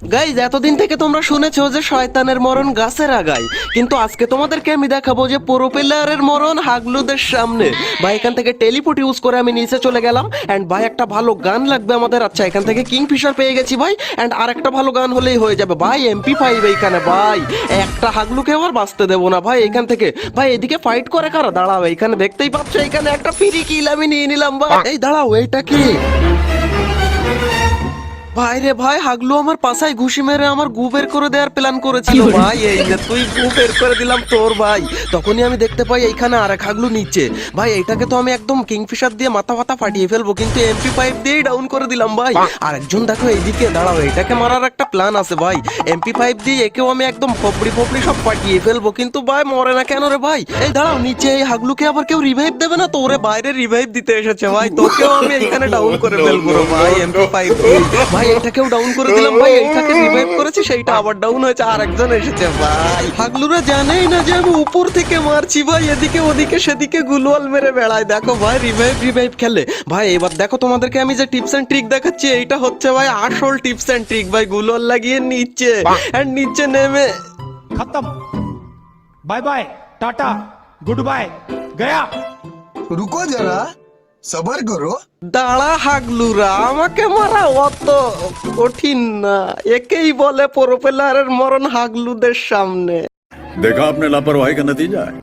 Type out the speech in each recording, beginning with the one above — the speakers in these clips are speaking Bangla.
গাইজ, এতদিন থেকে তোমরা শুনেছো যে শয়তানের মরণ গাছের আগায়, কিন্তু আজকে তোমাদেরকে আমি দেখাবো যে প্রোপেলারের মরণ হাগলুদের সামনে। ভাই, এখান থেকে টেলিপোর্ট ইউজ করে আমি নিচে চলে গেলাম। এন্ড ভাই, একটা ভালো গান লাগবে আমাদের। আচ্ছা, এখান থেকে কিংফিশার পেয়ে গেছি ভাই। এন্ড আর একটা ভালো গান হলেই হয়ে যাবে ভাই। MP5 এইখানে ভাই, একটা হাগলুকে আবার বাঁচতে দেবো না ভাই। এখান থেকে ভাই, এদিকে ফাইট করে কারা? দাঁড়াও, এখানে দেখতেই পাচ্ছ, এখানে একটা ফ্রি কিল আমি নিয়ে নিলাম ভাই। এই দাঁড়াও, এইটা কি ভাই রে ভাই? হাগলু আমার পাছায় ঘুষি মেরে আমার গু বের করে দেওয়ার প্ল্যান করেছিল ভাই। এই যে তুই গু বের করে দিলাম তোর ভাই, তখনই আমি দেখতে পাই এইখানে আরেক হাগলু নিচে। ভাই, এইটাকে তো আমি একদম কিংফিশার দিয়ে মাথা ফাতা ফাটিয়ে ফেলবো, কিন্তু MP5 দিয়েই ডাউন করে দিলাম ভাই। আরেকজন দেখো এইদিকে, দাঁড়াও, এটাকে মারার একটা প্ল্যান আছে ভাই। MP5 দিয়ে একেও আমি একদম ফপড়ি ফপড়ি সব ফাটিয়ে ফেলবো, কিন্তু ভাই মরে না কেন রে ভাই? এই দাঁড়াও, নিচে এই হাগলুকে আবার কেউ রিভাইভ দেবে না তো? ওরে বাইরে রিভাইভ দিতে এসেছে ভাই, তোকেও আমি এইখানে ডাউন করে ফেলবো রে ভাই। MP5 দিয়ে ভাই, এইটাকেও ডাউন করে দিলাম ভাই। এইটাকে রিভাইভ করেছি, সেইটা আবার ডাউন হয়েছে, আর একজন এসেছে ভাই। হাগলুরা জানেই না যে আমি উপর থেকে মারছি ভাই। এদিকে ওদিকে সেদিকে গুলওয়াল মেরে বেড়ায়। দেখো ভাই, রিভাইভ খেলে ভাই। এবার দেখো, তোমাদেরকে আমি যে টিপস এন্ড ট্রিক দেখাচ্ছি, এইটা হচ্ছে ভাই আসল টিপস এন্ড ট্রিক ভাই। গুলওয়াল লাগিয়ে নিচে এন্ড নিচে নেমে खत्म। Bye bye, tata, goodbye, गया। रुको जरा, सबर करो। দাঁড়া হাগলুরা, আমাকে মারা অত কঠিন না। একেই বলে প্রোপেলারের মরণ হাগলুদের সামনে। देखा आपने लापरवाही का नतीजा है।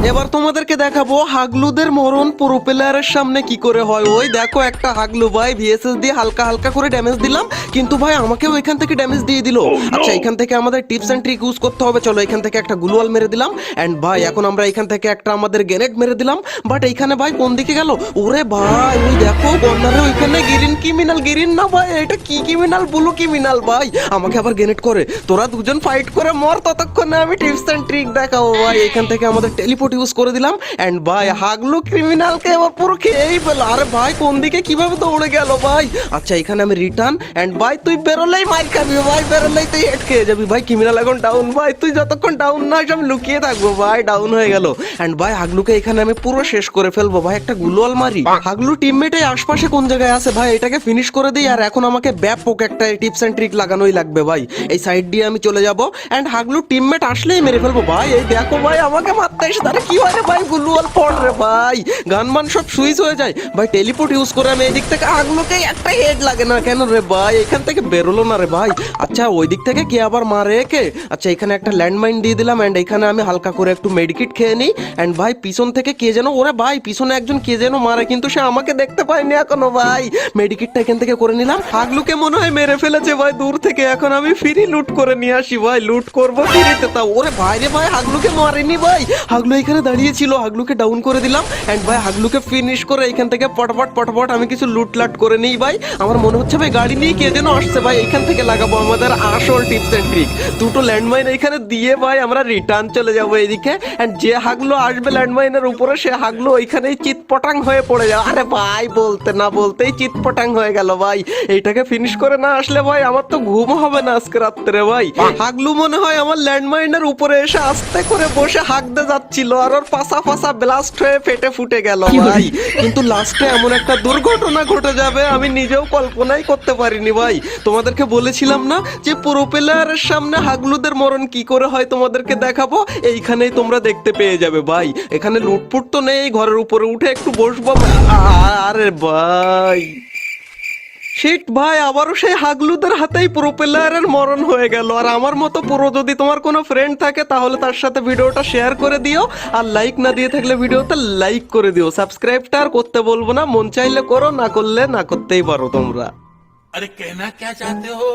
এবার তোমাদেরকে দেখাবো হাগলুদের মরণ প্রোপেলারের সামনে কি করে হয়। ওই দেখো, একটা হাগলু ভাই VSS দিয়ে হালকা হালকা করে ড্যামেজ দিলাম, কিন্তু ভাই আমাকেও এখান থেকে ড্যামেজ দিয়ে দিল। আচ্ছা, এখান থেকে আমাদের টিপস এন্ড ট্রিক ইউজ করতে হবে। চলো, এখান থেকে একটা গ্লুয়াল মেরে দিলাম। এন্ড ভাই, এখন আমরা এখান থেকে একটা আমাদের গ্রেনেড মেরে দিলাম। বাট এইখানে ভাই কোন দিকে গেল? ওরে ভাই, ওই দেখো গন্নারে ওইখানে গ্রিন ক্রিমিনাল, গ্রিন না ভাই, এটা কি ক্রিমিনাল, ব্লু ক্রিমিনাল ভাই। আমাকে আবার গ্রেনেড করে, তোরা দুজন ফাইট করে মর, ততক্ষণে আমি টিপস এন্ড ট্রিক দেখাবো ভাই। এখান থেকে আমাদের টেলিপোর্ট ইউজ করে দিলাম। এন্ড ভাই, হাগলু ক্রিমিনালকে এবার পুরো খেয়েই পেল। আরে ভাই, কোন দিকে কিভাবে দৌড়ে গেল ভাই? আচ্ছা, এখানে আমি রিটার্ন। এন্ড ভাই, তুই বেরোলেই মার খাবি ভাই, বেরোলেই তুই হেড খেয়ে যাবি ভাই। ক্রিমিনাল এখন ডাউন ভাই, তুই যতক্ষণ ডাউন না আমি লুকিয়ে থাকবো ভাই। ডাউন হয়ে গেল। এন্ড ভাই, হাগলুকে এখানে আমি পুরো শেষ করে ফেলবো ভাই। একটা গুলোয়াল মারি। হাগলু টিমমেট এই আশপাশে কোন জায়গায় আছে ভাই? এটাকে ফিনিশ করে দিই। আর এখন আমাকে ব্যাপক একটা টিপস এন্ড ট্রিক লাগানোই লাগবে ভাই। এই সাইড দিয়ে আমি চলে যাব। এন্ড হাগলু টিমমেট আসলেই মেরে ফেলবো ভাই। এই দেখো ভাই, আমাকে মারতে এসে তারা কি হয় রে ভাই? গুলোয়াল পড় রে ভাই, গানমান সব সুইচ হয়ে যায় ভাই। টেলিপোর্ট ইউজ করে আমি এই দিক থেকে হাগলুকে একটা হেড লাগে না কেন রে ভাই? এখান থেকে বেরোলো না রে ভাই। আচ্ছা, ওই দিক থেকে কে আবার মারে কে? আচ্ছা, এখানে একটা ল্যান্ডমাইন দিয়ে দিলাম। এন্ড এখানে আমি হালকা করে একটু মেডিকিট খেয়ে নিই। এন্ড ভাই, পিছন থেকে কে যেন, ওরে ভাই, পিছনে একজন কে যেন মারে, কিন্তু সে আমাকে দেখতে পায়নি এখনো ভাই। মেডিকিটটা এখান থেকে করে নিলাম। হাগলুকে মনে হয় মেরে ফেলেছে ভাই দূর থেকে। এখন আমি ফ্রি লুট করে নিয়ে আসি ভাই, লুট করবো ফ্রিতে। তা ওরে ভাই রে ভাই, হাগলুকে মারেনি ভাই। হাগলু এখানে দাঁড়িয়ে ছিল, হাগলুকে ডাউন করে দিলাম। এন্ড ভাই, হাগলুকে ফিনিশ করে এখান থেকে পটপট আমি কিছু লুটলাট করে নিই ভাই। আমার মনে হচ্ছে ভাই গাড়ি নিয়ে কে যেন আসছে ভাই। এখান থেকে লাগাবো আমাদের আসল টিপস এন্ড ট্রিক। দুটো ল্যান্ডমাইন এখানে দিয়ে ভাই আমরা রিটার্ন চলে যাবো এদিকে। এন্ড যে হাগলু আসবে ল্যান্ডমাইনের উপরে, সে হাগলু ওইখানেই চিৎপটাং হয়ে পড়ে যাবে। আরে ভাই, বলতে না বলতেই চিৎপটাং হয়ে গেল ভাই। এইটাকে ফিনিশ করে না আসলে ভাই আমার তো ঘুম হবে না আজকে রাত্রে ভাই। হাগলু মনে হয় আমার ল্যান্ডমাইনের উপরে এসে আস্তে করে বসে হাগতে যাচ্ছিল, আর ওর পাশা ব্লাস্ট হয়ে ফেটে ফুটে গেল ভাই। কিন্তু লাস্টে এমন একটা দুর্ঘটনা ঘটে যাবে আমি নিজেও কল্পনাই করতে পারিনি ভাই। তোমাদেরকে বলেছিলাম না যে প্রোপেলারের সামনে হাগলুদের মরণ কি করে হয় তোমাদেরকে দেখাবো। এইখানেই তোমরা দেখতে পেয়ে যাবে ভাই। এখানে লুটপুট তো নেই, ঘরের উপরে উঠে একটু বসবো। আরে ভাই, শিট ভাই, আবারও সেই হাগলুদের হাতেই প্রোপেলারের মরণ হয়ে গেল। আর আমার মতো পুরো যদি তোমার কোনো ফ্রেন্ড থাকে, তাহলে তার সাথে ভিডিওটা শেয়ার করে দিও। আর লাইক না দিয়ে থাকলে ভিডিওতে লাইক করে দিও। সাবস্ক্রাইবটা আর করতে বলবো না, মন চাইলে করো, না করলে না করতেই পারো তোমরা। अरे कहना क्या चाहते हो?